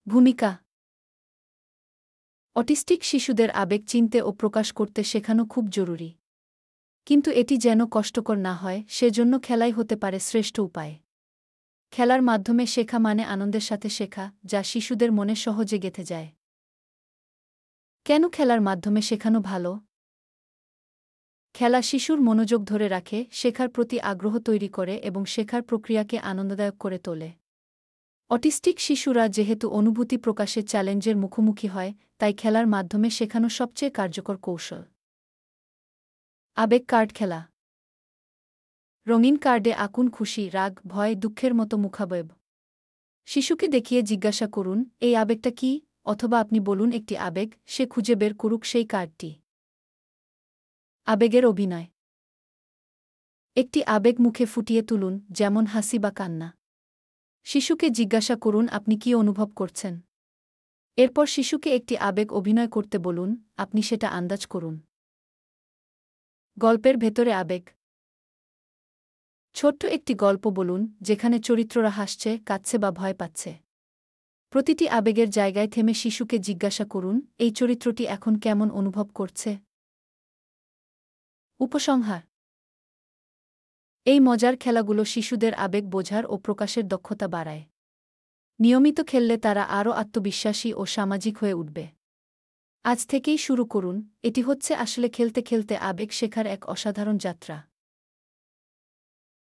ভূমিকা অটিস্টিক শিশুদের আবেগ চিনতে ও প্রকাশ করতে শেখানো খুব জরুরি। কিন্তু এটি যেন কষ্টকর না হয়, সেজন্য খেলাই হতে পারে শ্রেষ্ঠ উপায়। খেলার মাধ্যমে শেখা মানে আনন্দের সাথে শেখা, যা শিশুদের মনে সহজে গেঁথে যায়। কেন খেলার মাধ্যমে শেখানো ভালো? খেলা শিশুর মনোযোগ ধরে রাখে, শেখার প্রতি আগ্রহ তৈরি করে এবং শেখার প্রক্রিয়াকে আনন্দদায়ক করে তোলে। অটিস্টিক শিশুরা যেহেতু অনুভূতি প্রকাশের চ্যালেঞ্জের মুখোমুখি হয়, তাই খেলার মাধ্যমে শেখানো সবচেয়ে কার্যকর কৌশল। আবেগ কার্ড খেলা। রঙিন কার্ডে আঁকুন খুশি, রাগ, ভয়, দুঃখের মতো মুখাবয়ব। শিশুকে দেখিয়ে জিজ্ঞাসা করুন, এই আবেগটা কী? অথবা আপনি বলুন একটি আবেগ, সে খুঁজে বের করুক সেই কার্ডটি। আবেগের অভিনয়। একটি আবেগ মুখে ফুটিয়ে তুলুন, যেমন হাসি বা কান্না। শিশুকে জিজ্ঞাসা করুন আপনি কী অনুভব করছেন। এরপর শিশুকে একটি আবেগ অভিনয় করতে বলুন, আপনি সেটা আন্দাজ করুন। গল্পের ভেতরে আবেগ। ছোট্ট একটি গল্প বলুন, যেখানে চরিত্ররা হাসছে, কাঁদছে বা ভয় পাচ্ছে। প্রতিটি আবেগের জায়গায় থেমে শিশুকে জিজ্ঞাসা করুন, এই চরিত্রটি এখন কেমন অনুভব করছে। উপসংহার। এই মজার খেলাগুলো শিশুদের আবেগ বোঝার ও প্রকাশের দক্ষতা বাড়ায়। নিয়মিত খেললে তারা আরও আত্মবিশ্বাসী ও সামাজিক হয়ে উঠবে। আজ থেকেই শুরু করুন, এটি হচ্ছে আসলে খেলতে খেলতে আবেগ শেখার এক অসাধারণ যাত্রা।